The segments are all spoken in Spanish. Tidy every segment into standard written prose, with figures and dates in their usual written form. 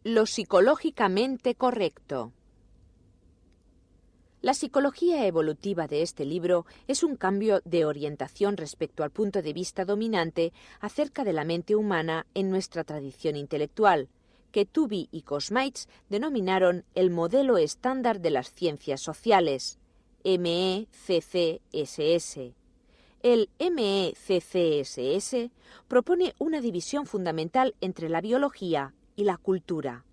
Lo psicológicamente correcto. La psicología evolutiva de este libro es un cambio de orientación respecto al punto de vista dominante acerca de la mente humana en nuestra tradición intelectual, que Tooby y Kosmaitz denominaron el modelo estándar de las ciencias sociales, MECCSS. El MECCSS propone una división fundamental entre la biología y la cultura.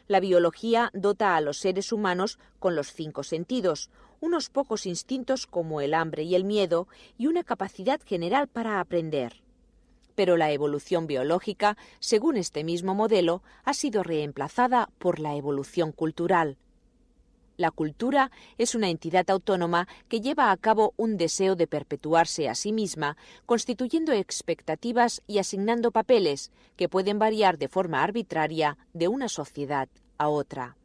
La biología dota a los seres humanos con los 5 sentidos, unos pocos instintos como el hambre y el miedo y una capacidad general para aprender. Pero la evolución biológica, según este mismo modelo, ha sido reemplazada por la evolución cultural. La cultura es una entidad autónoma que lleva a cabo un deseo de perpetuarse a sí misma, constituyendo expectativas y asignando papeles que pueden variar de forma arbitraria de una sociedad a otra.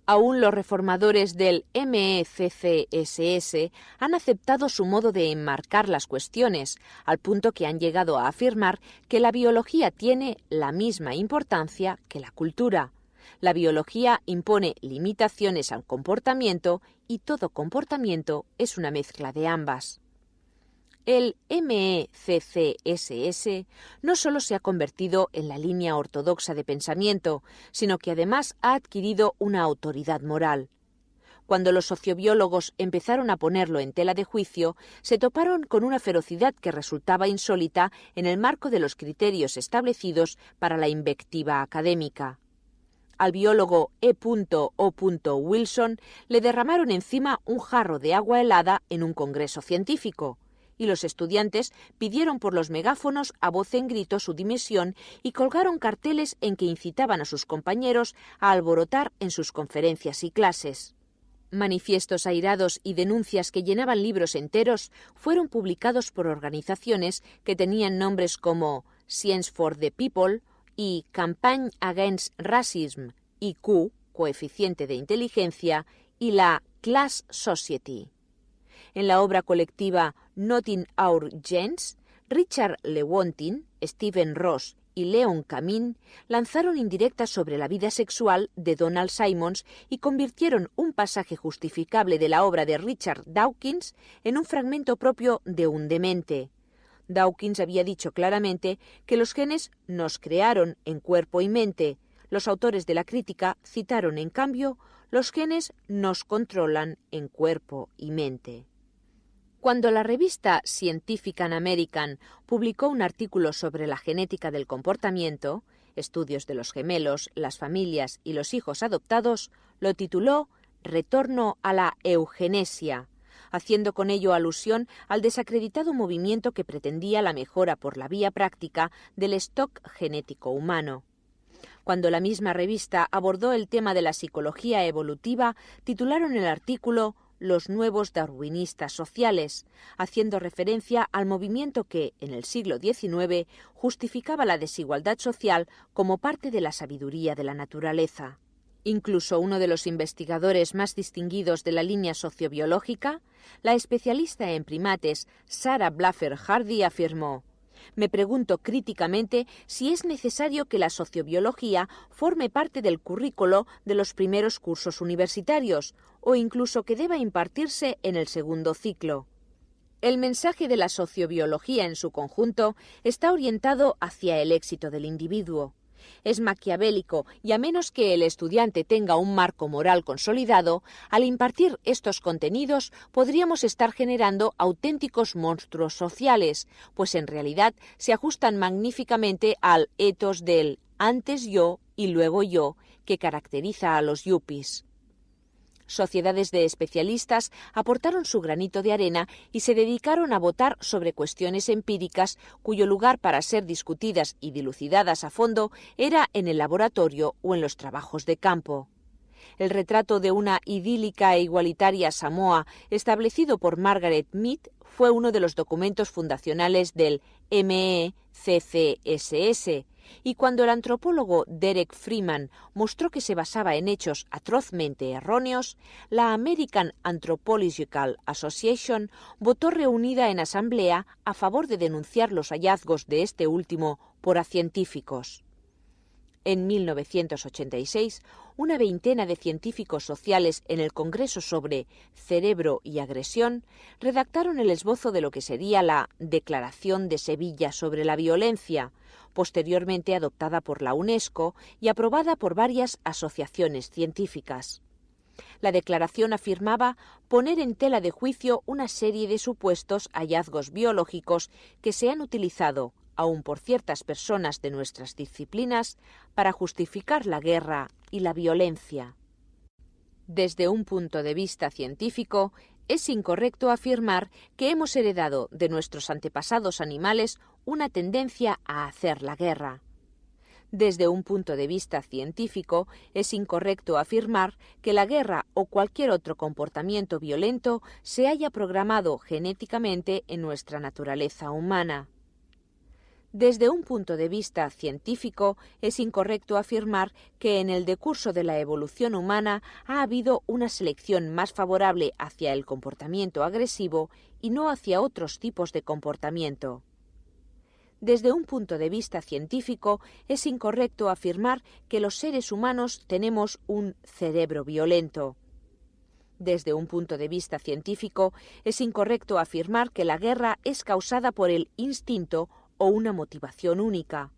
Aún los reformadores del MECCSS han aceptado su modo de enmarcar las cuestiones, al punto que han llegado a afirmar que la biología tiene la misma importancia que la cultura. La biología impone limitaciones al comportamiento y todo comportamiento es una mezcla de ambas. El MECCSS no solo se ha convertido en la línea ortodoxa de pensamiento, sino que además ha adquirido una autoridad moral. Cuando los sociobiólogos empezaron a ponerlo en tela de juicio, se toparon con una ferocidad que resultaba insólita en el marco de los criterios establecidos para la invectiva académica. Al biólogo E.O. Wilson le derramaron encima un jarro de agua helada en un congreso científico, y los estudiantes pidieron por los megáfonos a voz en grito su dimisión y colgaron carteles en que incitaban a sus compañeros a alborotar en sus conferencias y clases. Manifiestos airados y denuncias que llenaban libros enteros fueron publicados por organizaciones que tenían nombres como Science for the People y Campaign Against Racism, IQ, coeficiente de inteligencia, y la Class Society. En la obra colectiva Not in Our Genes, Richard Lewontin, Stephen Ross y Leon Kamin lanzaron indirectas sobre la vida sexual de Donald Simmons y convirtieron un pasaje justificable de la obra de Richard Dawkins en un fragmento propio de un demente. Dawkins había dicho claramente que los genes nos crearon en cuerpo y mente. Los autores de la crítica citaron, en cambio, los genes nos controlan en cuerpo y mente. Cuando la revista Scientific American publicó un artículo sobre la genética del comportamiento, estudios de los gemelos, las familias y los hijos adoptados, lo tituló Retorno a la eugenesia, haciendo con ello alusión al desacreditado movimiento que pretendía la mejora por la vía práctica del stock genético humano. Cuando la misma revista abordó el tema de la psicología evolutiva, titularon el artículo Los nuevos darwinistas sociales, haciendo referencia al movimiento que, en el siglo XIX, justificaba la desigualdad social como parte de la sabiduría de la naturaleza. Incluso uno de los investigadores más distinguidos de la línea sociobiológica, la especialista en primates Sarah Blaffer Hardy, afirmó: «Me pregunto críticamente si es necesario que la sociobiología forme parte del currículo de los primeros cursos universitarios o incluso que deba impartirse en el segundo ciclo». El mensaje de la sociobiología en su conjunto está orientado hacia el éxito del individuo. Es maquiavélico y a menos que el estudiante tenga un marco moral consolidado, al impartir estos contenidos podríamos estar generando auténticos monstruos sociales, pues en realidad se ajustan magníficamente al ethos del antes yo y luego yo que caracteriza a los yuppies. Sociedades de especialistas aportaron su granito de arena y se dedicaron a votar sobre cuestiones empíricas cuyo lugar para ser discutidas y dilucidadas a fondo era en el laboratorio o en los trabajos de campo. El retrato de una idílica e igualitaria Samoa establecido por Margaret Mead fue uno de los documentos fundacionales del MECCSS, y cuando el antropólogo Derek Freeman mostró que se basaba en hechos atrozmente erróneos, la American Anthropological Association votó reunida en asamblea a favor de denunciar los hallazgos de este último por acientíficos. En 1986, una veintena de científicos sociales en el Congreso sobre Cerebro y Agresión redactaron el esbozo de lo que sería la Declaración de Sevilla sobre la Violencia, posteriormente adoptada por la UNESCO y aprobada por varias asociaciones científicas. La declaración afirmaba poner en tela de juicio una serie de supuestos hallazgos biológicos que se han utilizado, aun por ciertas personas de nuestras disciplinas, para justificar la guerra y la violencia. Desde un punto de vista científico, es incorrecto afirmar que hemos heredado de nuestros antepasados animales una tendencia a hacer la guerra. Desde un punto de vista científico, es incorrecto afirmar que la guerra o cualquier otro comportamiento violento se haya programado genéticamente en nuestra naturaleza humana. Desde un punto de vista científico, es incorrecto afirmar que en el decurso de la evolución humana ha habido una selección más favorable hacia el comportamiento agresivo y no hacia otros tipos de comportamiento. Desde un punto de vista científico, es incorrecto afirmar que los seres humanos tenemos un cerebro violento. Desde un punto de vista científico, es incorrecto afirmar que la guerra es causada por el instinto o una motivación única.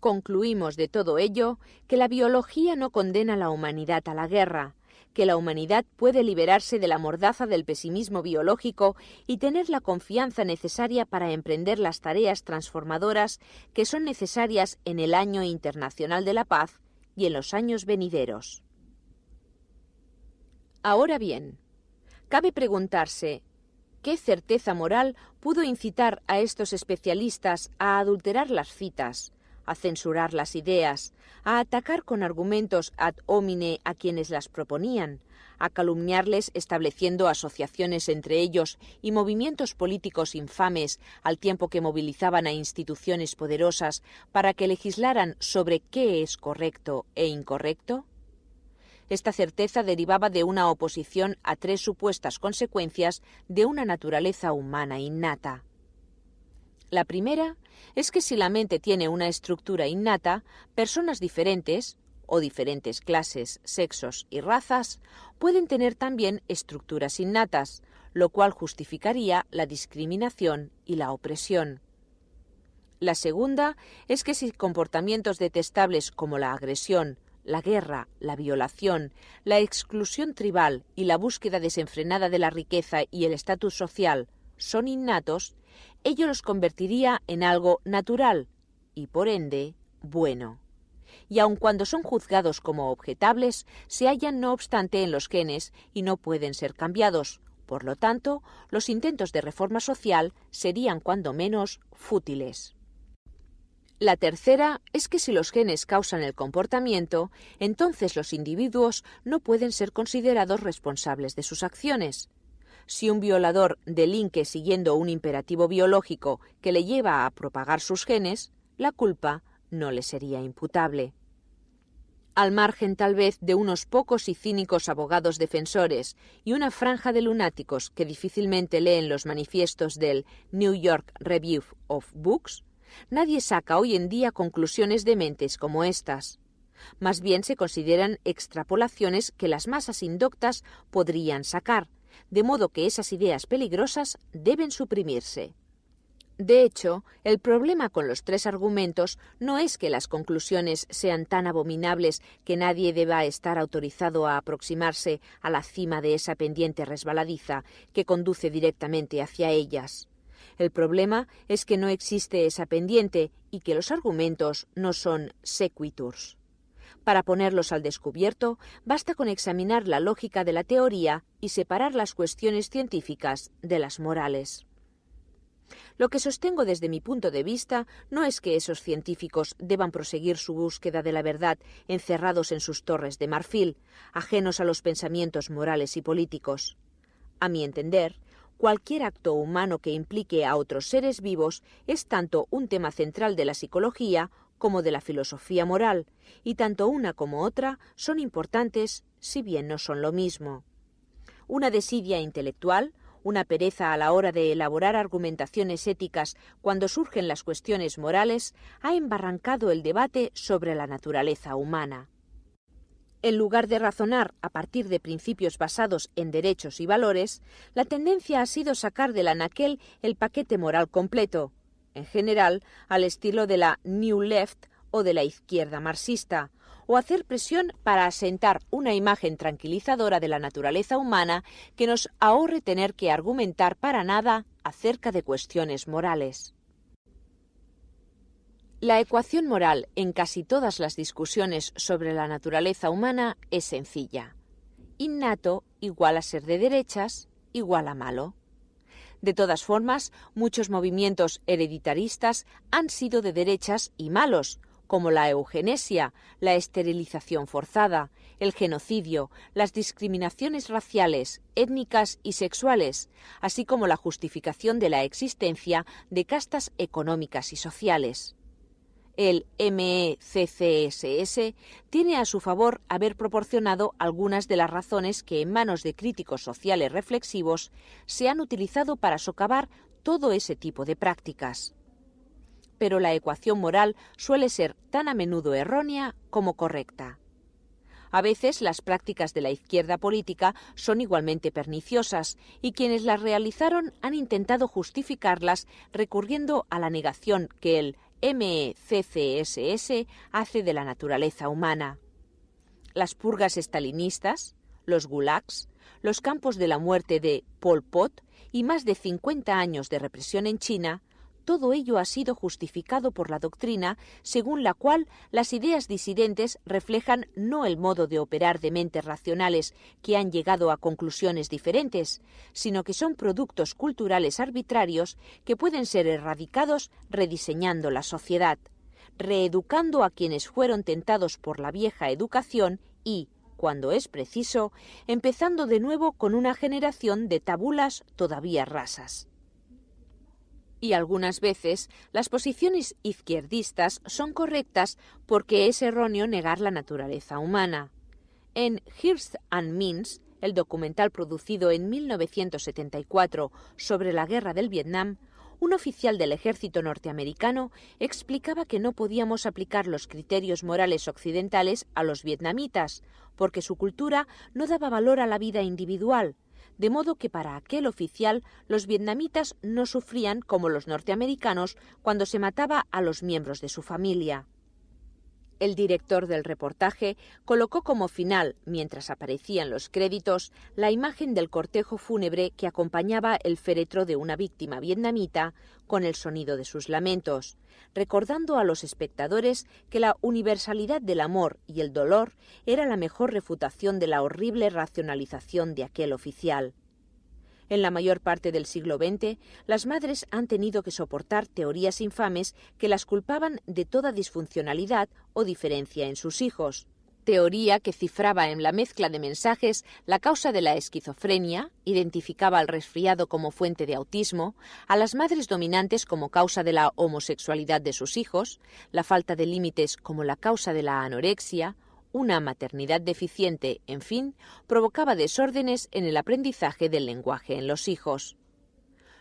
Concluimos de todo ello que la biología no condena a la humanidad a la guerra, que la humanidad puede liberarse de la mordaza del pesimismo biológico y tener la confianza necesaria para emprender las tareas transformadoras que son necesarias en el Año Internacional de la Paz y en los años venideros. Ahora bien, cabe preguntarse, ¿qué certeza moral pudo incitar a estos especialistas a adulterar las citas, a censurar las ideas, a atacar con argumentos ad hominem a quienes las proponían, a calumniarles estableciendo asociaciones entre ellos y movimientos políticos infames al tiempo que movilizaban a instituciones poderosas para que legislaran sobre qué es correcto e incorrecto? Esta certeza derivaba de una oposición a tres supuestas consecuencias de una naturaleza humana innata. La primera es que si la mente tiene una estructura innata, personas diferentes, o diferentes clases, sexos y razas, pueden tener también estructuras innatas, lo cual justificaría la discriminación y la opresión. La segunda es que si comportamientos detestables como la agresión, la guerra, la violación, la exclusión tribal y la búsqueda desenfrenada de la riqueza y el estatus social son innatos, ello los convertiría en algo natural y, por ende, bueno. Y aun cuando son juzgados como objetables, se hallan no obstante en los genes y no pueden ser cambiados. Por lo tanto, los intentos de reforma social serían cuando menos fútiles. La tercera es que si los genes causan el comportamiento, entonces los individuos no pueden ser considerados responsables de sus acciones. Si un violador delinque siguiendo un imperativo biológico que le lleva a propagar sus genes, la culpa no le sería imputable. Al margen tal vez de unos pocos y cínicos abogados defensores y una franja de lunáticos que difícilmente leen los manifiestos del New York Review of Books, nadie saca hoy en día conclusiones dementes como estas. Más bien se consideran extrapolaciones que las masas indoctas podrían sacar, de modo que esas ideas peligrosas deben suprimirse. De hecho, el problema con los tres argumentos no es que las conclusiones sean tan abominables que nadie deba estar autorizado a aproximarse a la cima de esa pendiente resbaladiza que conduce directamente hacia ellas. El problema es que no existe esa pendiente y que los argumentos no son sequiturs. Para ponerlos al descubierto, basta con examinar la lógica de la teoría y separar las cuestiones científicas de las morales. Lo que sostengo desde mi punto de vista no es que esos científicos deban proseguir su búsqueda de la verdad encerrados en sus torres de marfil, ajenos a los pensamientos morales y políticos. A mi entender, cualquier acto humano que implique a otros seres vivos es tanto un tema central de la psicología como de la filosofía moral, y tanto una como otra son importantes, si bien no son lo mismo. Una desidia intelectual, una pereza a la hora de elaborar argumentaciones éticas cuando surgen las cuestiones morales, ha embarrancado el debate sobre la naturaleza humana. En lugar de razonar a partir de principios basados en derechos y valores, la tendencia ha sido sacar del anaquel el paquete moral completo, en general al estilo de la New Left o de la izquierda marxista, o hacer presión para asentar una imagen tranquilizadora de la naturaleza humana que nos ahorre tener que argumentar para nada acerca de cuestiones morales. La ecuación moral en casi todas las discusiones sobre la naturaleza humana es sencilla. Innato igual a ser de derechas igual a malo. De todas formas, muchos movimientos hereditaristas han sido de derechas y malos, como la eugenesia, la esterilización forzada, el genocidio, las discriminaciones raciales, étnicas y sexuales, así como la justificación de la existencia de castas económicas y sociales. El MECCSS tiene a su favor haber proporcionado algunas de las razones que en manos de críticos sociales reflexivos se han utilizado para socavar todo ese tipo de prácticas. Pero la ecuación moral suele ser tan a menudo errónea como correcta. A veces las prácticas de la izquierda política son igualmente perniciosas y quienes las realizaron han intentado justificarlas recurriendo a la negación que el MECCSS hace de la naturaleza humana. Las purgas estalinistas, los gulags, los campos de la muerte de Pol Pot y más de 50 años de represión en China, todo ello ha sido justificado por la doctrina según la cual las ideas disidentes reflejan no el modo de operar de mentes racionales que han llegado a conclusiones diferentes, sino que son productos culturales arbitrarios que pueden ser erradicados rediseñando la sociedad, reeducando a quienes fueron tentados por la vieja educación y, cuando es preciso, empezando de nuevo con una generación de tabulas todavía rasas. Y algunas veces las posiciones izquierdistas son correctas porque es erróneo negar la naturaleza humana. En Hearst and Means, el documental producido en 1974 sobre la guerra del Vietnam, un oficial del ejército norteamericano explicaba que no podíamos aplicar los criterios morales occidentales a los vietnamitas, porque su cultura no daba valor a la vida individual, de modo que para aquel oficial los vietnamitas no sufrían como los norteamericanos cuando se mataba a los miembros de su familia. El director del reportaje colocó como final, mientras aparecían los créditos, la imagen del cortejo fúnebre que acompañaba el féretro de una víctima vietnamita con el sonido de sus lamentos, recordando a los espectadores que la universalidad del amor y el dolor era la mejor refutación de la horrible racionalización de aquel oficial. En la mayor parte del siglo XX, las madres han tenido que soportar teorías infames que las culpaban de toda disfuncionalidad o diferencia en sus hijos. Teoría que cifraba en la mezcla de mensajes la causa de la esquizofrenia, identificaba al resfriado como fuente de autismo, a las madres dominantes como causa de la homosexualidad de sus hijos, la falta de límites como la causa de la anorexia, una maternidad deficiente, en fin, provocaba desórdenes en el aprendizaje del lenguaje en los hijos.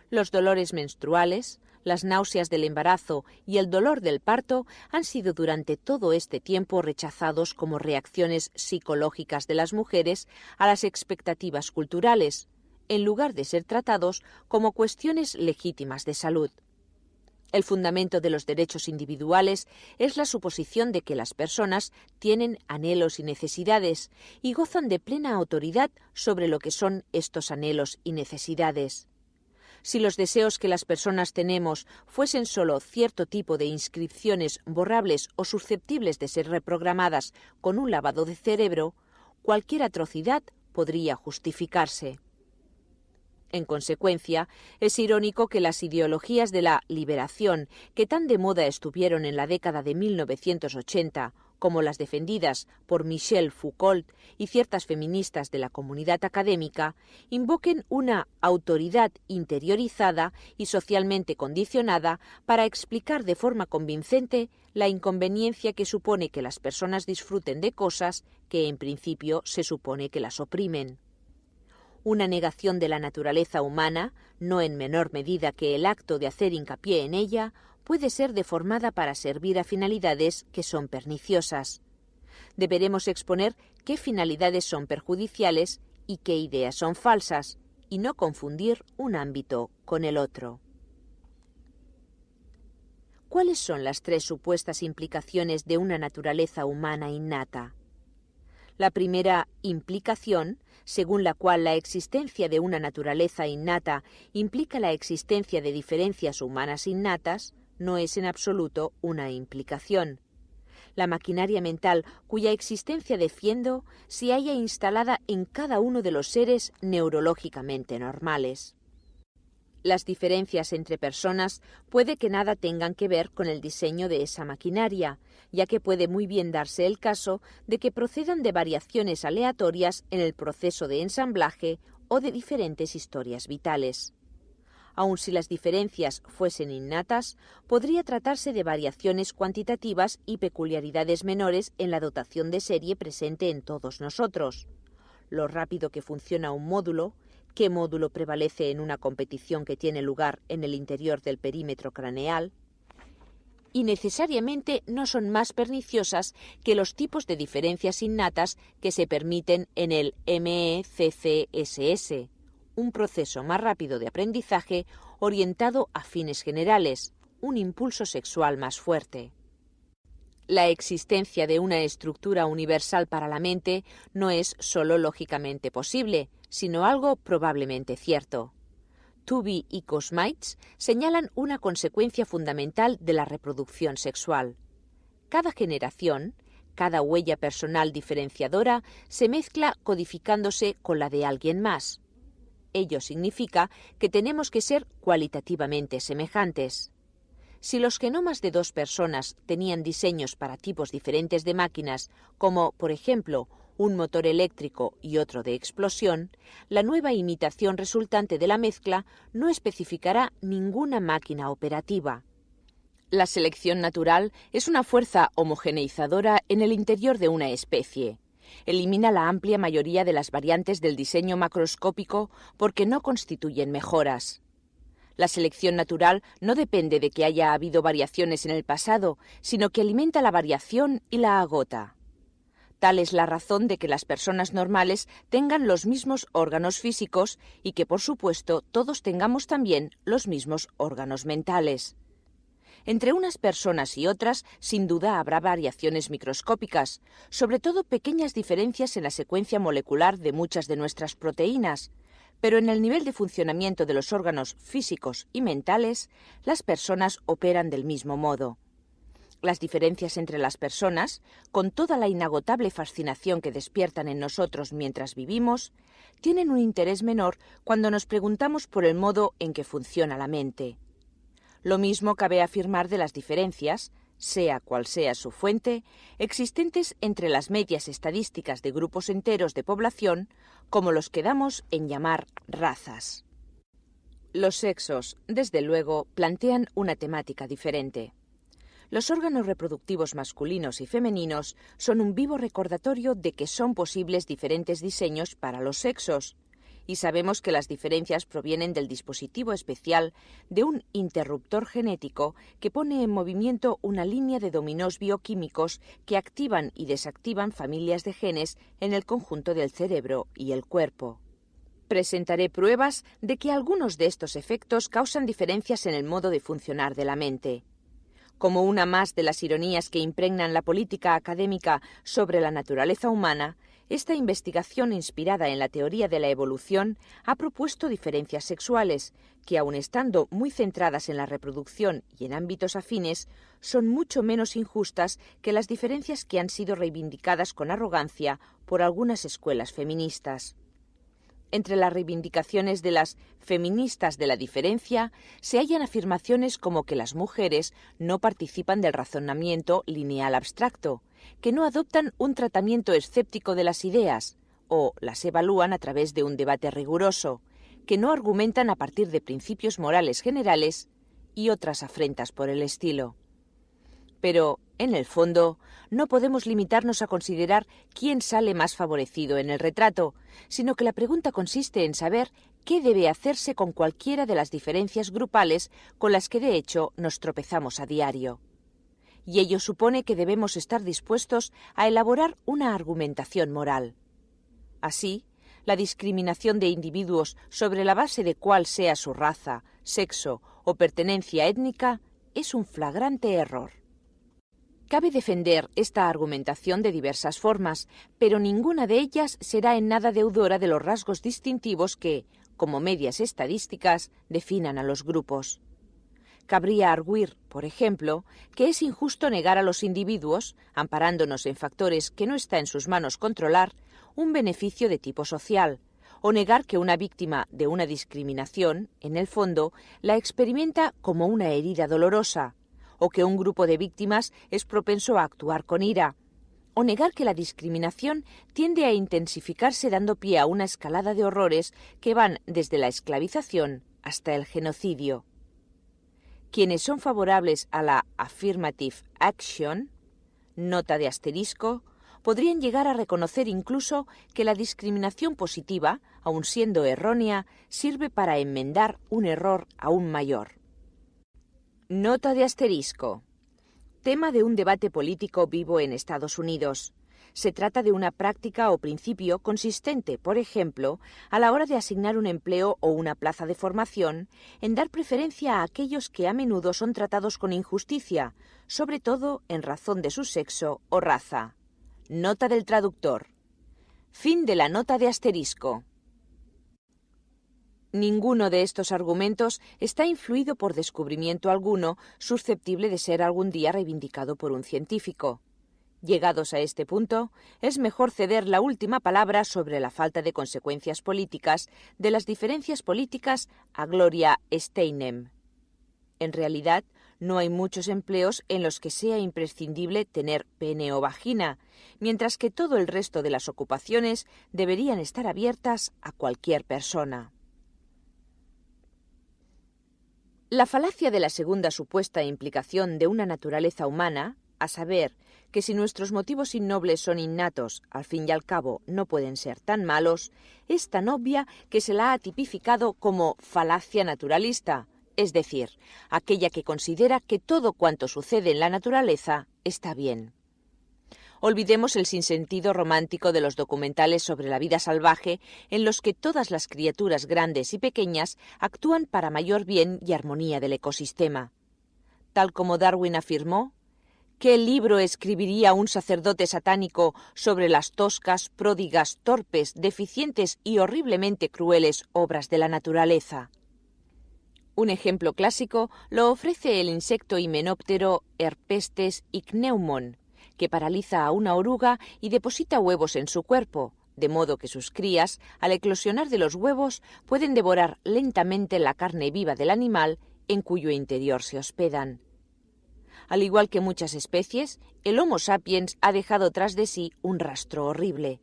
Los dolores menstruales, las náuseas del embarazo y el dolor del parto han sido durante todo este tiempo rechazados como reacciones psicológicas de las mujeres a las expectativas culturales, en lugar de ser tratados como cuestiones legítimas de salud. El fundamento de los derechos individuales es la suposición de que las personas tienen anhelos y necesidades y gozan de plena autoridad sobre lo que son estos anhelos y necesidades. Si los deseos que las personas tenemos fuesen solo cierto tipo de inscripciones borrables o susceptibles de ser reprogramadas con un lavado de cerebro, cualquier atrocidad podría justificarse. En consecuencia, es irónico que las ideologías de la liberación, que tan de moda estuvieron en la década de 1980, como las defendidas por Michel Foucault y ciertas feministas de la comunidad académica, invoquen una autoridad interiorizada y socialmente condicionada para explicar de forma convincente la inconveniencia que supone que las personas disfruten de cosas que en principio se supone que las oprimen. Una negación de la naturaleza humana, no en menor medida que el acto de hacer hincapié en ella, puede ser deformada para servir a finalidades que son perniciosas. Deberemos exponer qué finalidades son perjudiciales y qué ideas son falsas, y no confundir un ámbito con el otro. ¿Cuáles son las 3 supuestas implicaciones de una naturaleza humana innata? La primera implicación, según la cual la existencia de una naturaleza innata implica la existencia de diferencias humanas innatas, no es en absoluto una implicación. La maquinaria mental cuya existencia defiendo se halla instalada en cada uno de los seres neurológicamente normales. Las diferencias entre personas puede que nada tengan que ver con el diseño de esa maquinaria, ya que puede muy bien darse el caso de que procedan de variaciones aleatorias en el proceso de ensamblaje o de diferentes historias vitales. Aun si las diferencias fuesen innatas, podría tratarse de variaciones cuantitativas y peculiaridades menores en la dotación de serie presente en todos nosotros. Lo rápido que funciona un módulo, qué módulo prevalece en una competición que tiene lugar en el interior del perímetro craneal, y necesariamente no son más perniciosas que los tipos de diferencias innatas que se permiten en el MECCSS, un proceso más rápido de aprendizaje orientado a fines generales, un impulso sexual más fuerte. La existencia de una estructura universal para la mente no es solo lógicamente posible, sino algo probablemente cierto. Tooby y Kosmaitz señalan una consecuencia fundamental de la reproducción sexual. Cada generación, cada huella personal diferenciadora, se mezcla codificándose con la de alguien más. Ello significa que tenemos que ser cualitativamente semejantes. Si los genomas de 2 personas tenían diseños para tipos diferentes de máquinas, como, por ejemplo, un motor eléctrico y otro de explosión, la nueva imitación resultante de la mezcla no especificará ninguna máquina operativa. La selección natural es una fuerza homogeneizadora en el interior de una especie. Elimina la amplia mayoría de las variantes del diseño macroscópico porque no constituyen mejoras. La selección natural no depende de que haya habido variaciones en el pasado, sino que alimenta la variación y la agota. Tal es la razón de que las personas normales tengan los mismos órganos físicos y que, por supuesto, todos tengamos también los mismos órganos mentales. Entre unas personas y otras, sin duda habrá variaciones microscópicas, sobre todo pequeñas diferencias en la secuencia molecular de muchas de nuestras proteínas, pero en el nivel de funcionamiento de los órganos físicos y mentales, las personas operan del mismo modo. Las diferencias entre las personas, con toda la inagotable fascinación que despiertan en nosotros mientras vivimos, tienen un interés menor cuando nos preguntamos por el modo en que funciona la mente. Lo mismo cabe afirmar de las diferencias, sea cual sea su fuente, existentes entre las medias estadísticas de grupos enteros de población, como los que damos en llamar razas. Los sexos, desde luego, plantean una temática diferente. Los órganos reproductivos masculinos y femeninos son un vivo recordatorio de que son posibles diferentes diseños para los sexos, y sabemos que las diferencias provienen del dispositivo especial de un interruptor genético que pone en movimiento una línea de dominós bioquímicos que activan y desactivan familias de genes en el conjunto del cerebro y el cuerpo. Presentaré pruebas de que algunos de estos efectos causan diferencias en el modo de funcionar de la mente. Como una más de las ironías que impregnan la política académica sobre la naturaleza humana, esta investigación inspirada en la teoría de la evolución ha propuesto diferencias sexuales que, aun estando muy centradas en la reproducción y en ámbitos afines, son mucho menos injustas que las diferencias que han sido reivindicadas con arrogancia por algunas escuelas feministas. Entre las reivindicaciones de las feministas de la diferencia se hallan afirmaciones como que las mujeres no participan del razonamiento lineal abstracto, que no adoptan un tratamiento escéptico de las ideas, o las evalúan a través de un debate riguroso, que no argumentan a partir de principios morales generales y otras afrentas por el estilo. Pero, en el fondo, no podemos limitarnos a considerar quién sale más favorecido en el retrato, sino que la pregunta consiste en saber qué debe hacerse con cualquiera de las diferencias grupales con las que de hecho nos tropezamos a diario. Y ello supone que debemos estar dispuestos a elaborar una argumentación moral. Así, la discriminación de individuos sobre la base de cuál sea su raza, sexo o pertenencia étnica es un flagrante error. Cabe defender esta argumentación de diversas formas, pero ninguna de ellas será en nada deudora de los rasgos distintivos que, como medias estadísticas, definan a los grupos. Cabría arguir, por ejemplo, que es injusto negar a los individuos, amparándonos en factores que no está en sus manos controlar, un beneficio de tipo social, o negar que una víctima de una discriminación, en el fondo, la experimenta como una herida dolorosa, o que un grupo de víctimas es propenso a actuar con ira, o negar que la discriminación tiende a intensificarse dando pie a una escalada de horrores que van desde la esclavización hasta el genocidio. Quienes son favorables a la affirmative action, nota de asterisco, podrían llegar a reconocer incluso que la discriminación positiva, aun siendo errónea, sirve para enmendar un error aún mayor. Nota de asterisco. Tema de un debate político vivo en Estados Unidos. Se trata de una práctica o principio consistente, por ejemplo, a la hora de asignar un empleo o una plaza de formación, en dar preferencia a aquellos que a menudo son tratados con injusticia, sobre todo en razón de su sexo o raza. Nota del traductor. Fin de la nota de asterisco. Ninguno de estos argumentos está influido por descubrimiento alguno susceptible de ser algún día reivindicado por un científico. Llegados a este punto, es mejor ceder la última palabra sobre la falta de consecuencias políticas de las diferencias políticas a Gloria Steinem. En realidad, no hay muchos empleos en los que sea imprescindible tener pene o vagina, mientras que todo el resto de las ocupaciones deberían estar abiertas a cualquier persona. La falacia de la segunda supuesta implicación de una naturaleza humana, a saber, que si nuestros motivos innobles son innatos, al fin y al cabo no pueden ser tan malos, es tan obvia que se la ha tipificado como falacia naturalista, es decir, aquella que considera que todo cuanto sucede en la naturaleza está bien. Olvidemos el sinsentido romántico de los documentales sobre la vida salvaje en los que todas las criaturas grandes y pequeñas actúan para mayor bien y armonía del ecosistema. Tal como Darwin afirmó, ¿qué libro escribiría un sacerdote satánico sobre las toscas, pródigas, torpes, deficientes y horriblemente crueles obras de la naturaleza? Un ejemplo clásico lo ofrece el insecto himenóptero Herpestes ichneumon, que paraliza a una oruga y deposita huevos en su cuerpo, de modo que sus crías, al eclosionar de los huevos, pueden devorar lentamente la carne viva del animal en cuyo interior se hospedan. Al igual que muchas especies, el Homo sapiens ha dejado tras de sí un rastro horrible.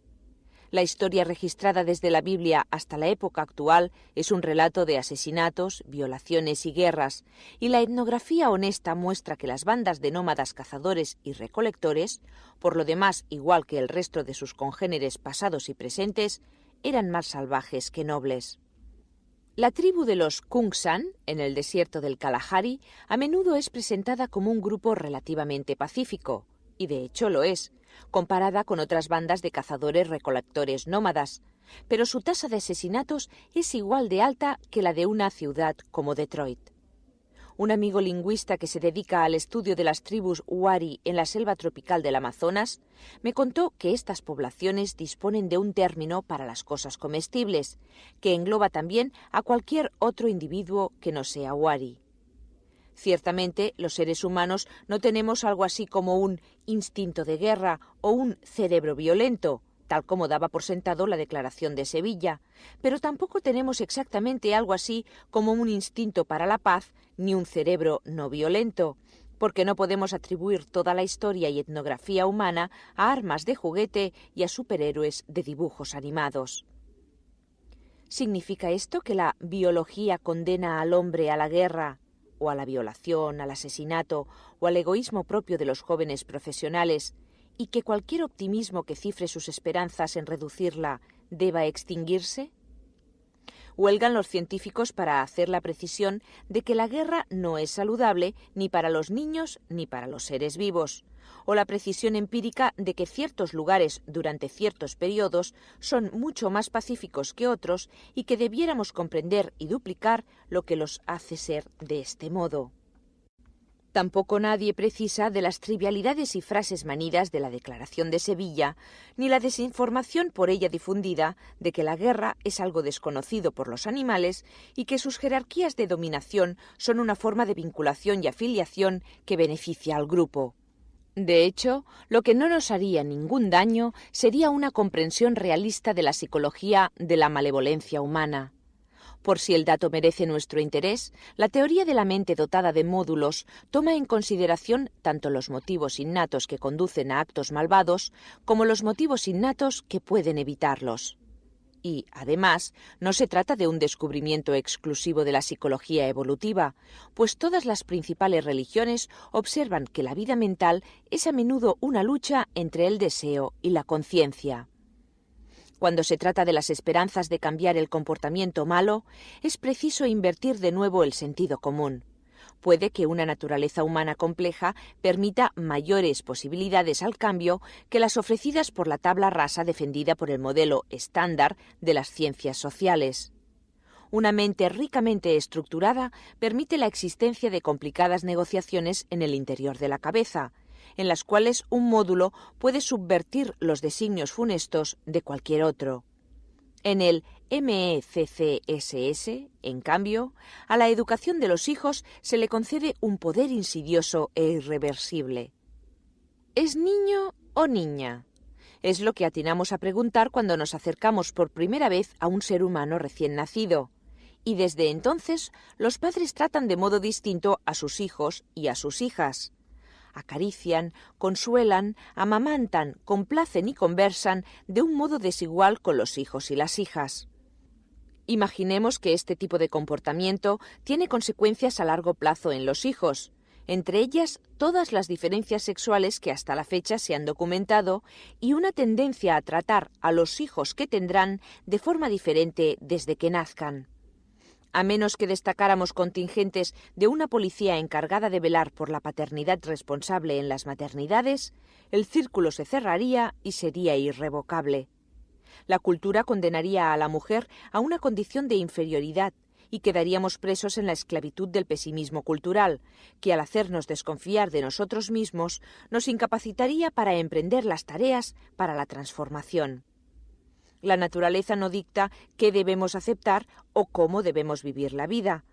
La historia registrada desde la Biblia hasta la época actual es un relato de asesinatos, violaciones y guerras, y la etnografía honesta muestra que las bandas de nómadas cazadores y recolectores, por lo demás igual que el resto de sus congéneres pasados y presentes, eran más salvajes que nobles. La tribu de los Kungsan, en el desierto del Kalahari, a menudo es presentada como un grupo relativamente pacífico, y de hecho lo es, comparada con otras bandas de cazadores-recolectores nómadas, pero su tasa de asesinatos es igual de alta que la de una ciudad como Detroit. Un amigo lingüista que se dedica al estudio de las tribus Wari en la selva tropical del Amazonas me contó que estas poblaciones disponen de un término para las cosas comestibles, que engloba también a cualquier otro individuo que no sea Wari. Ciertamente, los seres humanos no tenemos algo así como un instinto de guerra o un cerebro violento, tal como daba por sentado la Declaración de Sevilla, pero tampoco tenemos exactamente algo así como un instinto para la paz ni un cerebro no violento, porque no podemos atribuir toda la historia y etnografía humana a armas de juguete y a superhéroes de dibujos animados. ¿Significa esto que la biología condena al hombre a la guerra o a la violación, al asesinato o al egoísmo propio de los jóvenes profesionales, y que cualquier optimismo que cifre sus esperanzas en reducirla deba extinguirse? Huelgan los científicos para hacer la precisión de que la guerra no es saludable ni para los niños ni para los seres vivos, o la precisión empírica de que ciertos lugares durante ciertos periodos son mucho más pacíficos que otros y que debiéramos comprender y duplicar lo que los hace ser de este modo. Tampoco nadie precisa de las trivialidades y frases manidas de la Declaración de Sevilla, ni la desinformación por ella difundida de que la guerra es algo desconocido por los animales y que sus jerarquías de dominación son una forma de vinculación y afiliación que beneficia al grupo. De hecho, lo que no nos haría ningún daño sería una comprensión realista de la psicología de la malevolencia humana. Por si el dato merece nuestro interés, la teoría de la mente dotada de módulos toma en consideración tanto los motivos innatos que conducen a actos malvados como los motivos innatos que pueden evitarlos. Y, además, no se trata de un descubrimiento exclusivo de la psicología evolutiva, pues todas las principales religiones observan que la vida mental es a menudo una lucha entre el deseo y la conciencia. Cuando se trata de las esperanzas de cambiar el comportamiento malo, es preciso invertir de nuevo el sentido común. Puede que una naturaleza humana compleja permita mayores posibilidades al cambio que las ofrecidas por la tabla rasa defendida por el modelo estándar de las ciencias sociales. Una mente ricamente estructurada permite la existencia de complicadas negociaciones en el interior de la cabeza, en las cuales un módulo puede subvertir los designios funestos de cualquier otro. En el MECCSS, en cambio, a la educación de los hijos se le concede un poder insidioso e irreversible. ¿Es niño o niña? Es lo que atinamos a preguntar cuando nos acercamos por primera vez a un ser humano recién nacido. Y desde entonces los padres tratan de modo distinto a sus hijos y a sus hijas. Acarician, consuelan, amamantan, complacen y conversan de un modo desigual con los hijos y las hijas. Imaginemos que este tipo de comportamiento tiene consecuencias a largo plazo en los hijos, entre ellas todas las diferencias sexuales que hasta la fecha se han documentado y una tendencia a tratar a los hijos que tendrán de forma diferente desde que nazcan. A menos que destacáramos contingentes de una policía encargada de velar por la paternidad responsable en las maternidades, el círculo se cerraría y sería irrevocable. La cultura condenaría a la mujer a una condición de inferioridad y quedaríamos presos en la esclavitud del pesimismo cultural, que al hacernos desconfiar de nosotros mismos nos incapacitaría para emprender las tareas para la transformación. La naturaleza no dicta qué debemos aceptar o cómo debemos vivir la vida.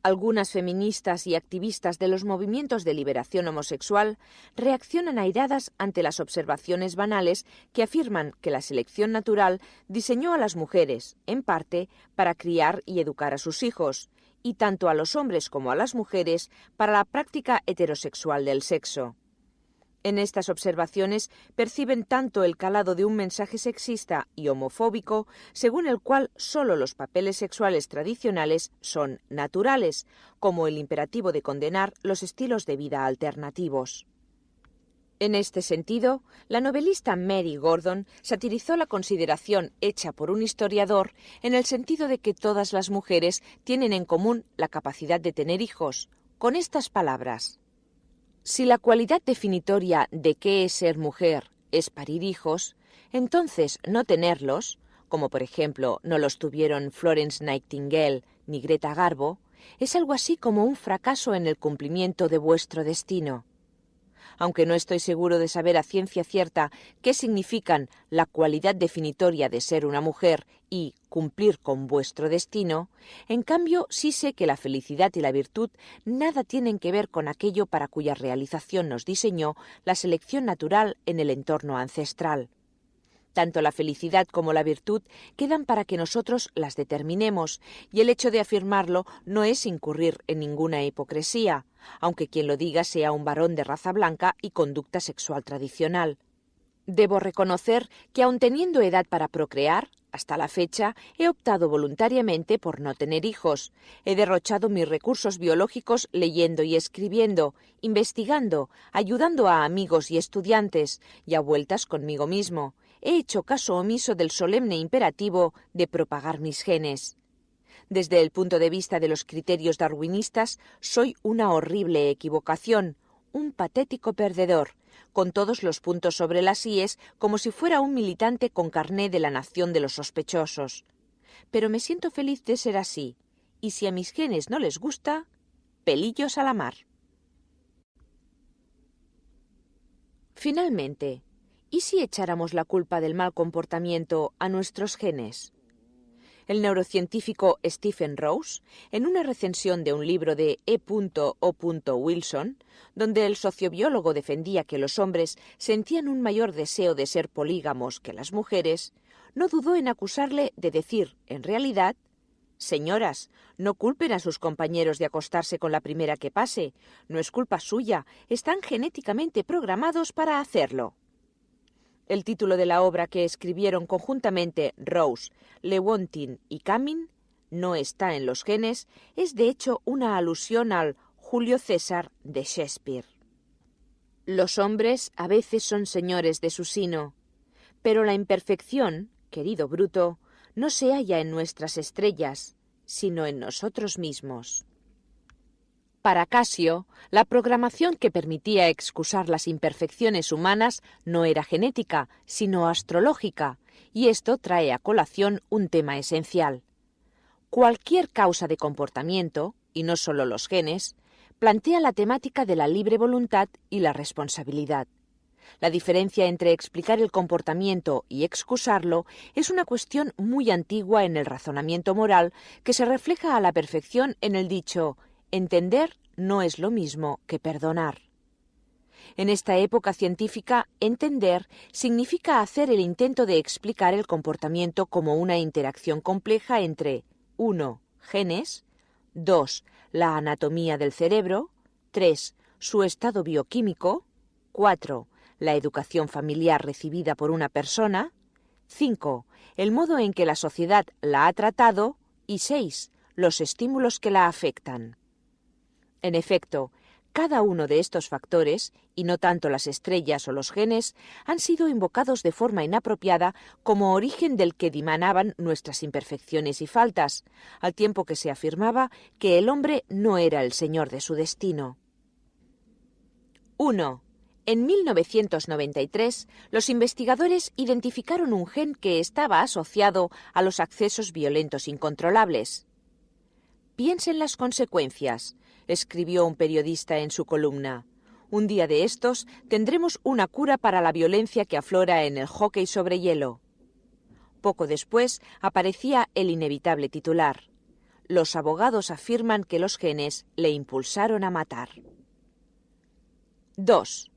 Algunas feministas y activistas de los movimientos de liberación homosexual reaccionan airadas ante las observaciones banales que afirman que la selección natural diseñó a las mujeres, en parte, para criar y educar a sus hijos, y tanto a los hombres como a las mujeres para la práctica heterosexual del sexo. En estas observaciones perciben tanto el calado de un mensaje sexista y homofóbico, según el cual solo los papeles sexuales tradicionales son naturales, como el imperativo de condenar los estilos de vida alternativos. En este sentido, la novelista Mary Gordon satirizó la consideración hecha por un historiador en el sentido de que todas las mujeres tienen en común la capacidad de tener hijos, con estas palabras: si la cualidad definitoria de qué es ser mujer es parir hijos, entonces no tenerlos, como por ejemplo no los tuvieron Florence Nightingale ni Greta Garbo, es algo así como un fracaso en el cumplimiento de vuestro destino. Aunque no estoy seguro de saber a ciencia cierta qué significan la cualidad definitoria de ser una mujer y cumplir con vuestro destino, en cambio sí sé que la felicidad y la virtud nada tienen que ver con aquello para cuya realización nos diseñó la selección natural en el entorno ancestral. Tanto la felicidad como la virtud quedan para que nosotros las determinemos, y el hecho de afirmarlo no es incurrir en ninguna hipocresía, aunque quien lo diga sea un varón de raza blanca y conducta sexual tradicional. Debo reconocer que aun teniendo edad para procrear, Hasta la fecha, he optado voluntariamente por no tener hijos. He derrochado mis recursos biológicos leyendo y escribiendo, investigando, ayudando a amigos y estudiantes, y a vueltas conmigo mismo. He hecho caso omiso del solemne imperativo de propagar mis genes. Desde el punto de vista de los criterios darwinistas, soy una horrible equivocación, un patético perdedor, con todos los puntos sobre las íes, como si fuera un militante con carné de la nación de los sospechosos. Pero me siento feliz de ser así, y si a mis genes no les gusta, pelillos a la mar. Finalmente, ¿y si echáramos la culpa del mal comportamiento a nuestros genes? El neurocientífico Stephen Rose, en una recensión de un libro de E.O. Wilson, donde el sociobiólogo defendía que los hombres sentían un mayor deseo de ser polígamos que las mujeres, no dudó en acusarle de decir, en realidad, «Señoras, no culpen a sus compañeros de acostarse con la primera que pase. No es culpa suya, están genéticamente programados para hacerlo». El título de la obra que escribieron conjuntamente Rose, Lewontin y Camin, No está en los genes, es de hecho una alusión al Julio César de Shakespeare. Los hombres a veces son señores de su sino, pero la imperfección, querido Bruto, no se halla en nuestras estrellas, sino en nosotros mismos. Para Casio, la programación que permitía excusar las imperfecciones humanas no era genética, sino astrológica, y esto trae a colación un tema esencial. Cualquier causa de comportamiento, y no solo los genes, plantea la temática de la libre voluntad y la responsabilidad. La diferencia entre explicar el comportamiento y excusarlo es una cuestión muy antigua en el razonamiento moral que se refleja a la perfección en el dicho «entender no es lo mismo que perdonar». En esta época científica, entender significa hacer el intento de explicar el comportamiento como una interacción compleja entre 1. Genes, 2. La anatomía del cerebro, 3. Su estado bioquímico, 4. La educación familiar recibida por una persona, 5. El modo en que la sociedad la ha tratado y 6. Los estímulos que la afectan. En efecto, cada uno de estos factores, y no tanto las estrellas o los genes, han sido invocados de forma inapropiada como origen del que dimanaban nuestras imperfecciones y faltas, al tiempo que se afirmaba que el hombre no era el señor de su destino. 1. En 1993, los investigadores identificaron un gen que estaba asociado a los accesos violentos incontrolables. «Piensa en las consecuencias», escribió un periodista en su columna. «Un día de estos tendremos una cura para la violencia que aflora en el hóquei sobre hielo». Poco después aparecía el inevitable titular: «Los abogados afirman que los genes le impulsaron a matar». 2.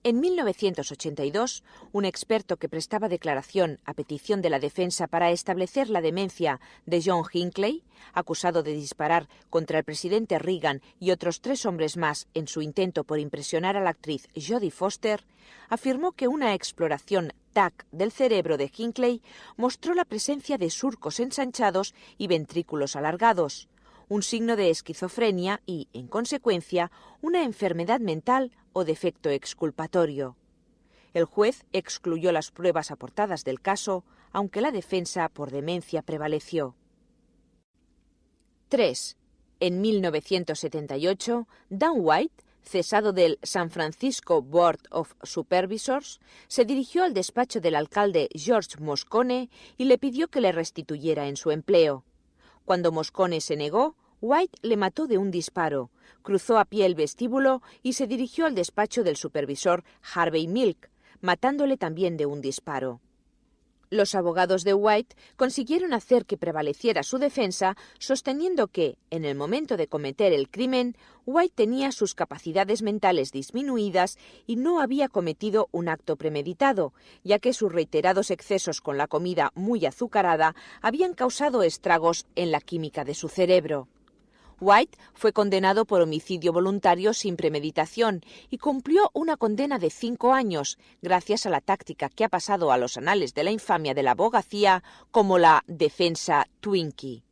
En 1982, un experto que prestaba declaración a petición de la defensa para establecer la demencia de John Hinckley, acusado de disparar contra el presidente Reagan y otros 3 hombres más en su intento por impresionar a la actriz Jodie Foster, afirmó que una exploración TAC del cerebro de Hinckley mostró la presencia de surcos ensanchados y ventrículos alargados, un signo de esquizofrenia y, en consecuencia, una enfermedad mental o defecto exculpatorio. El juez excluyó las pruebas aportadas del caso, aunque la defensa por demencia prevaleció. 3. En 1978, Dan White, cesado del San Francisco Board of Supervisors, se dirigió al despacho del alcalde George Moscone y le pidió que le restituyera en su empleo. Cuando Moscone se negó, White le mató de un disparo, cruzó a pie el vestíbulo y se dirigió al despacho del supervisor Harvey Milk, matándole también de un disparo. Los abogados de White consiguieron hacer que prevaleciera su defensa, sosteniendo que, en el momento de cometer el crimen, White tenía sus capacidades mentales disminuidas y no había cometido un acto premeditado, ya que sus reiterados excesos con la comida muy azucarada habían causado estragos en la química de su cerebro. White fue condenado por homicidio voluntario sin premeditación y cumplió una condena de 5 años, gracias a la táctica que ha pasado a los anales de la infamia de la abogacía como la defensa Twinkie.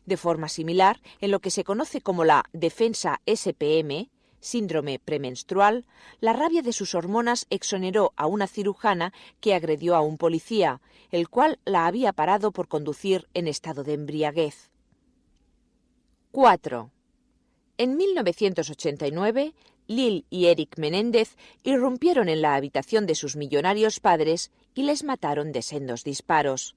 De forma similar, en lo que se conoce como la defensa SPM, síndrome premenstrual, la rabia de sus hormonas exoneró a una cirujana que agredió a un policía, el cual la había parado por conducir en estado de embriaguez. 4. En 1989, Lil y Eric Menéndez irrumpieron en la habitación de sus millonarios padres y les mataron de sendos disparos.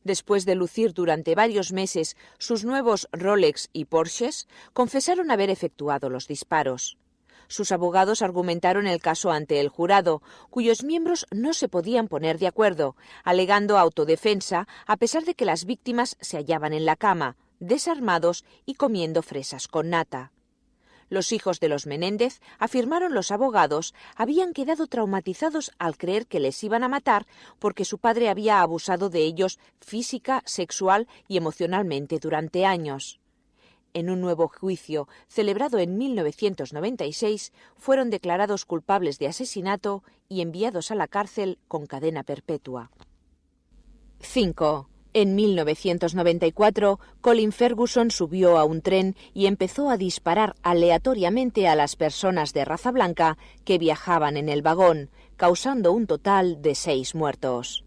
Después de lucir durante varios meses sus nuevos Rolex y Porsches, confesaron haber efectuado los disparos. Sus abogados argumentaron el caso ante el jurado, cuyos miembros no se podían poner de acuerdo, alegando autodefensa a pesar de que las víctimas se hallaban en la cama, desarmados y comiendo fresas con nata. Los hijos de los Menéndez, afirmaron los abogados, habían quedado traumatizados al creer que les iban a matar porque su padre había abusado de ellos física, sexual y emocionalmente durante años. En un nuevo juicio, celebrado en 1996, fueron declarados culpables de asesinato y enviados a la cárcel con cadena perpetua. 5. En 1994, Colin Ferguson subió a un tren y empezó a disparar aleatoriamente a las personas de raza blanca que viajaban en el vagón, causando un total de 6 muertos.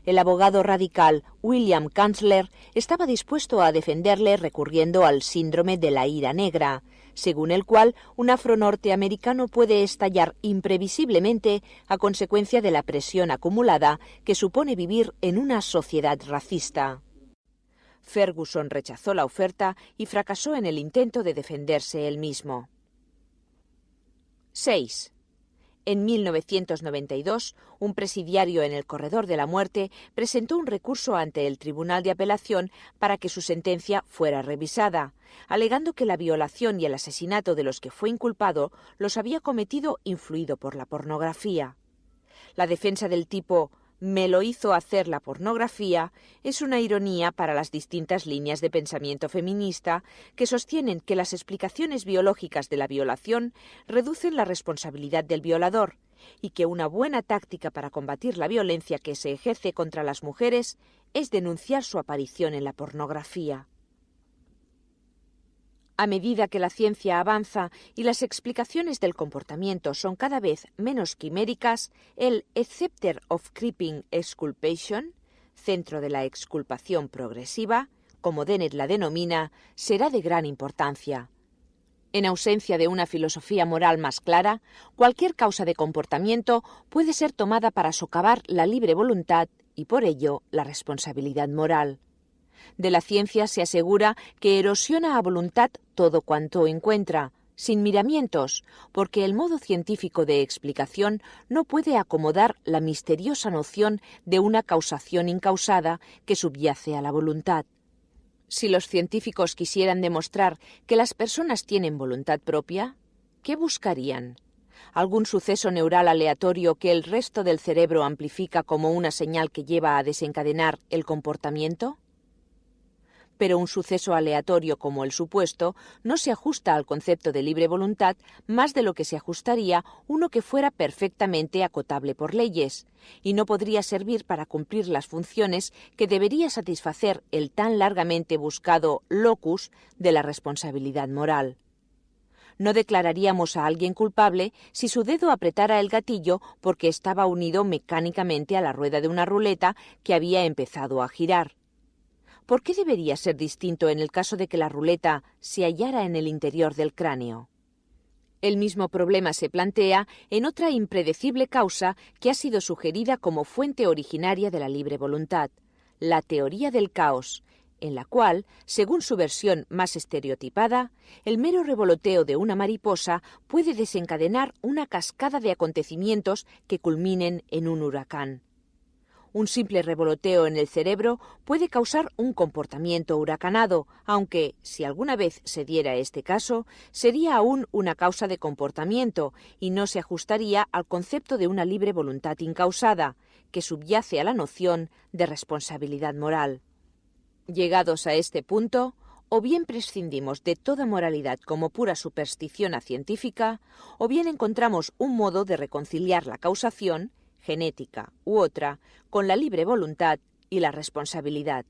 El abogado radical William Kanzler estaba dispuesto a defenderle recurriendo al síndrome de la ira negra, según el cual un afronorteamericano puede estallar imprevisiblemente a consecuencia de la presión acumulada que supone vivir en una sociedad racista. Ferguson rechazó la oferta y fracasó en el intento de defenderse él mismo. 6. En 1992, un presidiario en el Corredor de la Muerte presentó un recurso ante el Tribunal de Apelación para que su sentencia fuera revisada, alegando que la violación y el asesinato de los que fue inculpado los había cometido influido por la pornografía. La defensa del tipo «me lo hizo hacer la pornografía» es una ironía para las distintas líneas de pensamiento feminista que sostienen que las explicaciones biológicas de la violación reducen la responsabilidad del violador y que una buena táctica para combatir la violencia que se ejerce contra las mujeres es denunciar su aparición en la pornografía. A medida que la ciencia avanza y las explicaciones del comportamiento son cada vez menos quiméricas, el Scepter of Creeping Exculpation, centro de la exculpación progresiva, como Dennett la denomina, será de gran importancia. En ausencia de una filosofía moral más clara, cualquier causa de comportamiento puede ser tomada para socavar la libre voluntad y, por ello, la responsabilidad moral. De la ciencia se asegura que erosiona a voluntad todo cuanto encuentra, sin miramientos, porque el modo científico de explicación no puede acomodar la misteriosa noción de una causación incausada que subyace a la voluntad. Si los científicos quisieran demostrar que las personas tienen voluntad propia, ¿qué buscarían? ¿Algún suceso neural aleatorio que el resto del cerebro amplifica como una señal que lleva a desencadenar el comportamiento? Pero un suceso aleatorio como el supuesto no se ajusta al concepto de libre voluntad más de lo que se ajustaría uno que fuera perfectamente acotable por leyes, y no podría servir para cumplir las funciones que debería satisfacer el tan largamente buscado locus de la responsabilidad moral. No declararíamos a alguien culpable si su dedo apretara el gatillo porque estaba unido mecánicamente a la rueda de una ruleta que había empezado a girar. ¿Por qué debería ser distinto en el caso de que la ruleta se hallara en el interior del cráneo? El mismo problema se plantea en otra impredecible causa que ha sido sugerida como fuente originaria de la libre voluntad, la teoría del caos, en la cual, según su versión más estereotipada, el mero revoloteo de una mariposa puede desencadenar una cascada de acontecimientos que culminen en un huracán. Un simple revoloteo en el cerebro puede causar un comportamiento huracanado, aunque, si alguna vez se diera este caso, sería aún una causa de comportamiento y no se ajustaría al concepto de una libre voluntad incausada, que subyace a la noción de responsabilidad moral. Llegados a este punto, o bien prescindimos de toda moralidad como pura superstición científica, o bien encontramos un modo de reconciliar la causación, genética u otra, con la libre voluntad y la responsabilidad.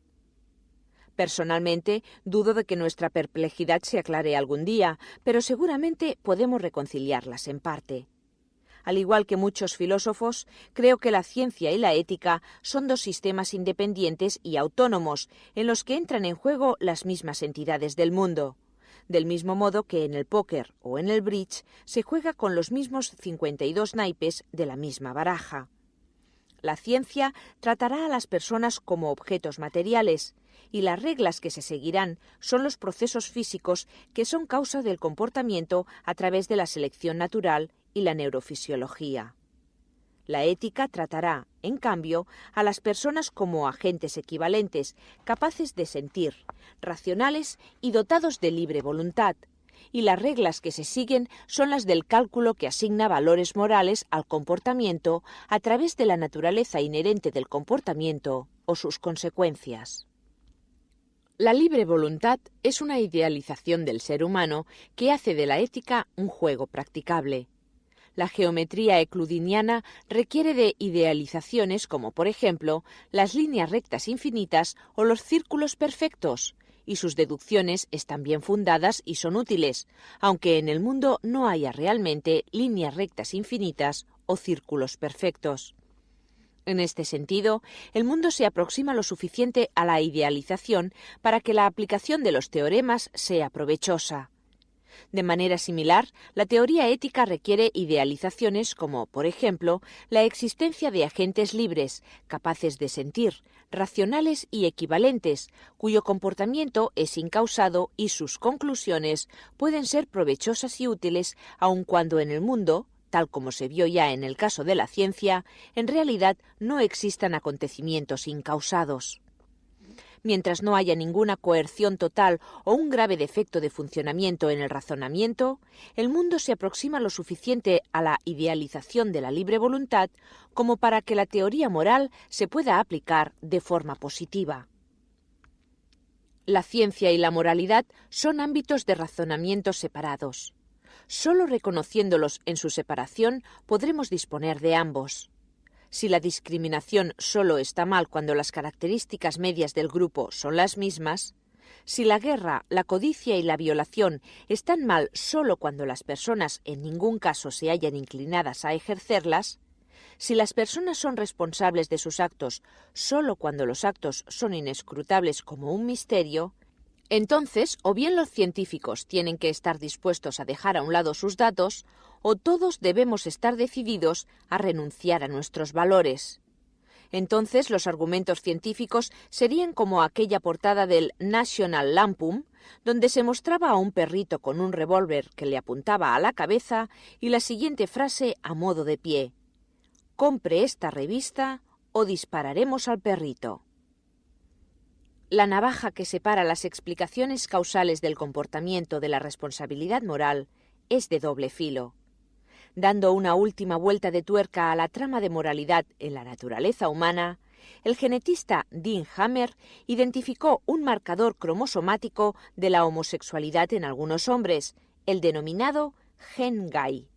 Personalmente, dudo de que nuestra perplejidad se aclare algún día, pero seguramente podemos reconciliarlas en parte. Al igual que muchos filósofos, creo que la ciencia y la ética son dos sistemas independientes y autónomos en los que entran en juego las mismas entidades del mundo. Del mismo modo que en el póker o en el bridge se juega con los mismos 52 naipes de la misma baraja. La ciencia tratará a las personas como objetos materiales, y las reglas que se seguirán son los procesos físicos que son causa del comportamiento a través de la selección natural y la neurofisiología. La ética tratará, en cambio, a las personas como agentes equivalentes, capaces de sentir, racionales y dotados de libre voluntad, y las reglas que se siguen son las del cálculo que asigna valores morales al comportamiento a través de la naturaleza inherente del comportamiento o sus consecuencias. La libre voluntad es una idealización del ser humano que hace de la ética un juego practicable. La geometría euclidiana requiere de idealizaciones como, por ejemplo, las líneas rectas infinitas o los círculos perfectos, y sus deducciones están bien fundadas y son útiles, aunque en el mundo no haya realmente líneas rectas infinitas o círculos perfectos. En este sentido, el mundo se aproxima lo suficiente a la idealización para que la aplicación de los teoremas sea provechosa. De manera similar, la teoría ética requiere idealizaciones como, por ejemplo, la existencia de agentes libres, capaces de sentir, racionales y equivalentes, cuyo comportamiento es incausado y sus conclusiones pueden ser provechosas y útiles aun cuando en el mundo, tal como se vio ya en el caso de la ciencia, en realidad no existan acontecimientos incausados. Mientras no haya ninguna coerción total o un grave defecto de funcionamiento en el razonamiento, el mundo se aproxima lo suficiente a la idealización de la libre voluntad como para que la teoría moral se pueda aplicar de forma positiva. La ciencia y la moralidad son ámbitos de razonamiento separados. Solo reconociéndolos en su separación podremos disponer de ambos. Si la discriminación solo está mal cuando las características medias del grupo son las mismas, si la guerra, la codicia y la violación están mal solo cuando las personas en ningún caso se hallan inclinadas a ejercerlas, si las personas son responsables de sus actos solo cuando los actos son inescrutables como un misterio, entonces o bien los científicos tienen que estar dispuestos a dejar a un lado sus datos, o todos debemos estar decididos a renunciar a nuestros valores. Entonces los argumentos científicos serían como aquella portada del National Lampoon, donde se mostraba a un perrito con un revólver que le apuntaba a la cabeza y la siguiente frase a modo de pie: «Compre esta revista o dispararemos al perrito». La navaja que separa las explicaciones causales del comportamiento de la responsabilidad moral es de doble filo. Dando una última vuelta de tuerca a la trama de moralidad en la naturaleza humana, el genetista Dean Hammer identificó un marcador cromosomático de la homosexualidad en algunos hombres, el denominado gen gay.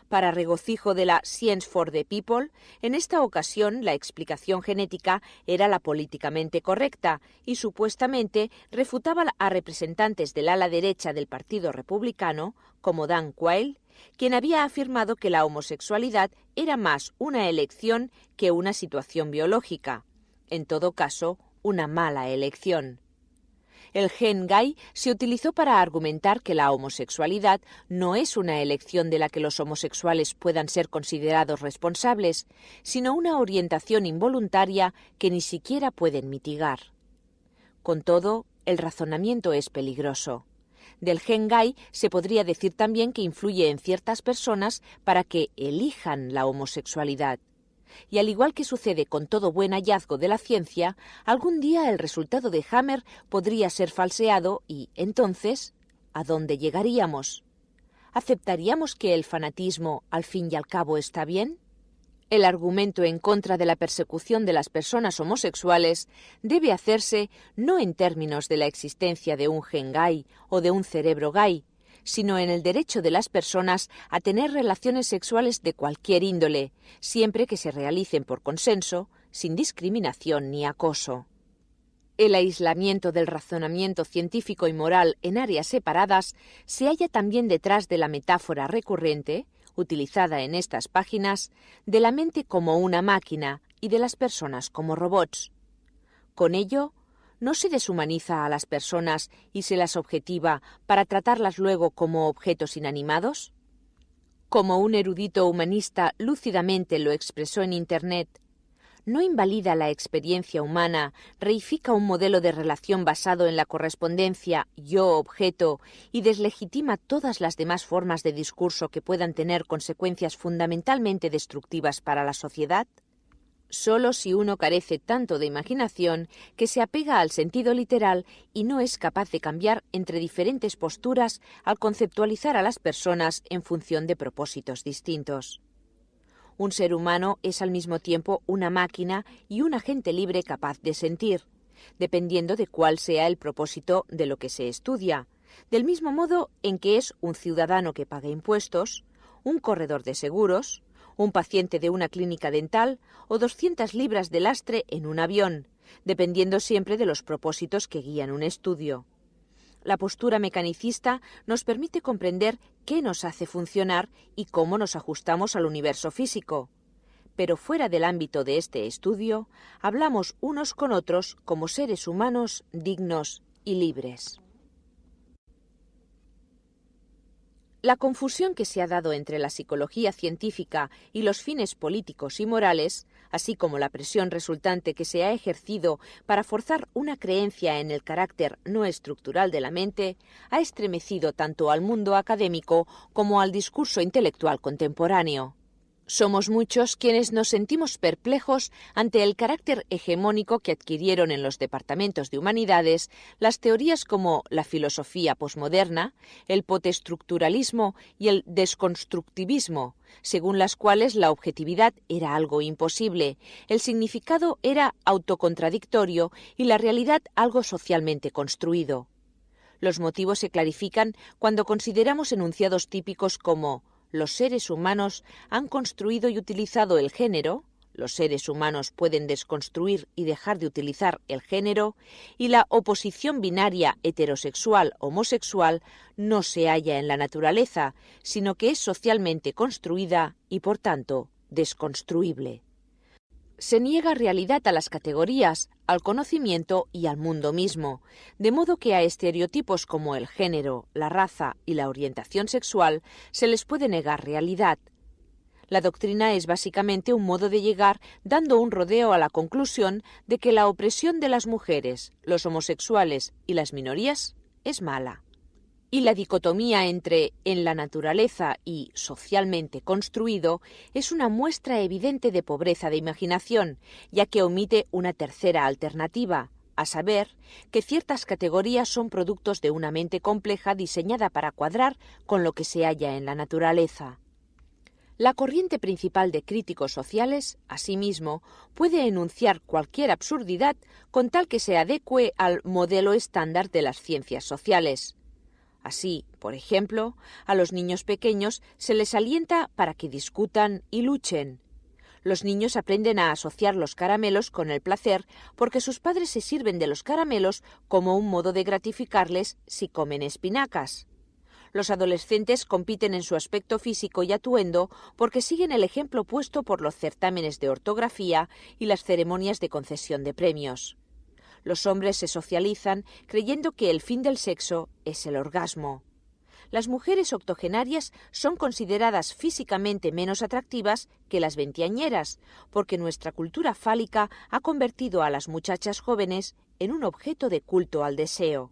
Para regocijo de la Science for the People, en esta ocasión la explicación genética era la políticamente correcta y supuestamente refutaba a representantes del ala derecha del Partido Republicano, como Dan Quayle, quien había afirmado que la homosexualidad era más una elección que una situación biológica, en todo caso, una mala elección. El gen gay se utilizó para argumentar que la homosexualidad no es una elección de la que los homosexuales puedan ser considerados responsables, sino una orientación involuntaria que ni siquiera pueden mitigar. Con todo, el razonamiento es peligroso. Del gen gay se podría decir también que influye en ciertas personas para que elijan la homosexualidad. Y al igual que sucede con todo buen hallazgo de la ciencia, algún día el resultado de Hammer podría ser falseado y, entonces, ¿a dónde llegaríamos? ¿Aceptaríamos que el fanatismo, al fin y al cabo, está bien? El argumento en contra de la persecución de las personas homosexuales debe hacerse no en términos de la existencia de un gen gay o de un cerebro gay, sino en el derecho de las personas a tener relaciones sexuales de cualquier índole, siempre que se realicen por consenso, sin discriminación ni acoso. El aislamiento del razonamiento científico y moral en áreas separadas se halla también detrás de la metáfora recurrente, utilizada en estas páginas, de la mente como una máquina y de las personas como robots. Con ello, ¿no se deshumaniza a las personas y se las objetiva para tratarlas luego como objetos inanimados? Como un erudito humanista lúcidamente lo expresó en Internet, ¿no invalida la experiencia humana, reifica un modelo de relación basado en la correspondencia yo-objeto y deslegitima todas las demás formas de discurso que puedan tener consecuencias fundamentalmente destructivas para la sociedad? Solo si uno carece tanto de imaginación que se apega al sentido literal y no es capaz de cambiar entre diferentes posturas al conceptualizar a las personas en función de propósitos distintos. Un ser humano es al mismo tiempo una máquina y un agente libre capaz de sentir, dependiendo de cuál sea el propósito de lo que se estudia, del mismo modo en que es un ciudadano que paga impuestos, un corredor de seguros, un paciente de una clínica dental o 200 libras de lastre en un avión, dependiendo siempre de los propósitos que guían un estudio. La postura mecanicista nos permite comprender qué nos hace funcionar y cómo nos ajustamos al universo físico. Pero fuera del ámbito de este estudio, hablamos unos con otros como seres humanos dignos y libres. La confusión que se ha dado entre la psicología científica y los fines políticos y morales, así como la presión resultante que se ha ejercido para forzar una creencia en el carácter no estructural de la mente, ha estremecido tanto al mundo académico como al discurso intelectual contemporáneo. Somos muchos quienes nos sentimos perplejos ante el carácter hegemónico que adquirieron en los departamentos de humanidades las teorías como la filosofía posmoderna, el postestructuralismo y el desconstructivismo, según las cuales la objetividad era algo imposible, el significado era autocontradictorio y la realidad algo socialmente construido. Los motivos se clarifican cuando consideramos enunciados típicos como los seres humanos han construido y utilizado el género, los seres humanos pueden desconstruir y dejar de utilizar el género, y la oposición binaria heterosexual-homosexual no se halla en la naturaleza, sino que es socialmente construida y, por tanto, desconstruible. Se niega realidad a las categorías, al conocimiento y al mundo mismo, de modo que a estereotipos como el género, la raza y la orientación sexual se les puede negar realidad. La doctrina es básicamente un modo de llegar dando un rodeo a la conclusión de que la opresión de las mujeres, los homosexuales y las minorías es mala. Y la dicotomía entre en la naturaleza y socialmente construido es una muestra evidente de pobreza de imaginación, ya que omite una tercera alternativa, a saber, que ciertas categorías son productos de una mente compleja diseñada para cuadrar con lo que se halla en la naturaleza. La corriente principal de críticos sociales, asimismo, puede enunciar cualquier absurdidad con tal que se adecue al modelo estándar de las ciencias sociales. Así, por ejemplo, a los niños pequeños se les alienta para que discutan y luchen. Los niños aprenden a asociar los caramelos con el placer porque sus padres se sirven de los caramelos como un modo de gratificarles si comen espinacas. Los adolescentes compiten en su aspecto físico y atuendo porque siguen el ejemplo puesto por los certámenes de ortografía y las ceremonias de concesión de premios. Los hombres se socializan creyendo que el fin del sexo es el orgasmo. Las mujeres octogenarias son consideradas físicamente menos atractivas que las veinteañeras, porque nuestra cultura fálica ha convertido a las muchachas jóvenes en un objeto de culto al deseo.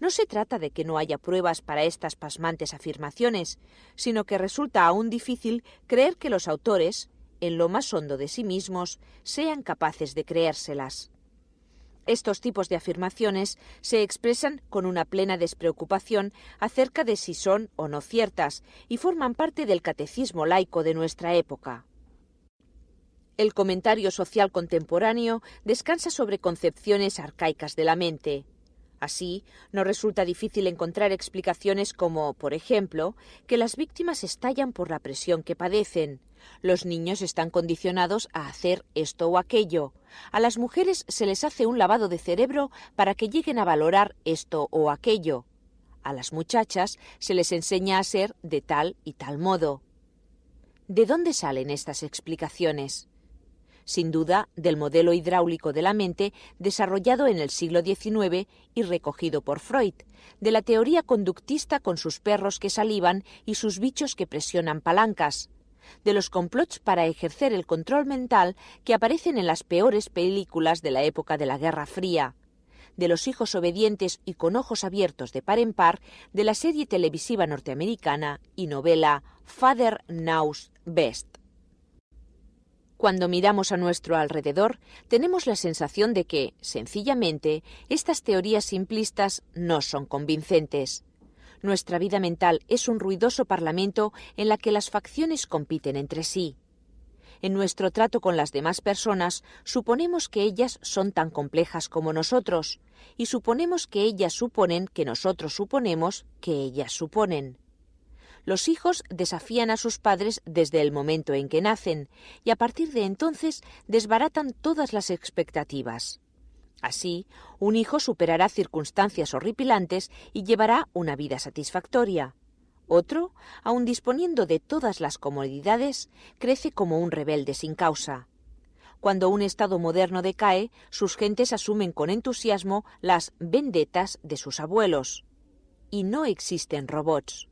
No se trata de que no haya pruebas para estas pasmantes afirmaciones, sino que resulta aún difícil creer que los autores, en lo más hondo de sí mismos, sean capaces de creérselas. Estos tipos de afirmaciones se expresan con una plena despreocupación acerca de si son o no ciertas y forman parte del catecismo laico de nuestra época. El comentario social contemporáneo descansa sobre concepciones arcaicas de la mente. Así, nos resulta difícil encontrar explicaciones como, por ejemplo, que las víctimas estallan por la presión que padecen. Los niños están condicionados a hacer esto o aquello. A las mujeres se les hace un lavado de cerebro para que lleguen a valorar esto o aquello. A las muchachas se les enseña a ser de tal y tal modo. ¿De dónde salen estas explicaciones? Sin duda, del modelo hidráulico de la mente desarrollado en el siglo XIX y recogido por Freud, de la teoría conductista con sus perros que salivan y sus bichos que presionan palancas, de los complots para ejercer el control mental que aparecen en las peores películas de la época de la Guerra Fría, de los hijos obedientes y con ojos abiertos de par en par de la serie televisiva norteamericana y novela Father Knows Best. Cuando miramos a nuestro alrededor, tenemos la sensación de que, sencillamente, estas teorías simplistas no son convincentes. Nuestra vida mental es un ruidoso parlamento en la que las facciones compiten entre sí. En nuestro trato con las demás personas, suponemos que ellas son tan complejas como nosotros, y suponemos que ellas suponen que nosotros suponemos que ellas suponen. Los hijos desafían a sus padres desde el momento en que nacen y a partir de entonces desbaratan todas las expectativas. Así, un hijo superará circunstancias horripilantes y llevará una vida satisfactoria. Otro, aun disponiendo de todas las comodidades, crece como un rebelde sin causa. Cuando un Estado moderno decae, sus gentes asumen con entusiasmo las vendetas de sus abuelos. Y no existen robots.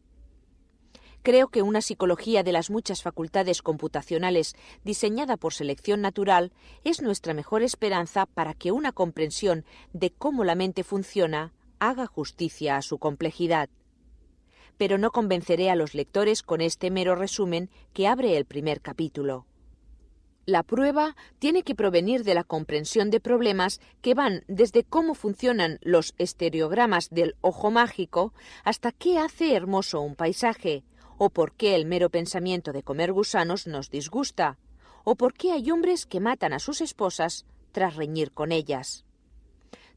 Creo que una psicología de las muchas facultades computacionales diseñada por selección natural es nuestra mejor esperanza para que una comprensión de cómo la mente funciona haga justicia a su complejidad. Pero no convenceré a los lectores con este mero resumen que abre el primer capítulo. La prueba tiene que provenir de la comprensión de problemas que van desde cómo funcionan los estereogramas del ojo mágico hasta qué hace hermoso un paisaje, o por qué el mero pensamiento de comer gusanos nos disgusta, o por qué hay hombres que matan a sus esposas tras reñir con ellas.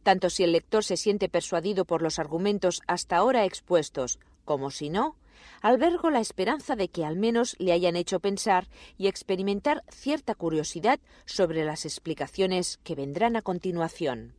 Tanto si el lector se siente persuadido por los argumentos hasta ahora expuestos, como si no, albergo la esperanza de que al menos le hayan hecho pensar y experimentar cierta curiosidad sobre las explicaciones que vendrán a continuación.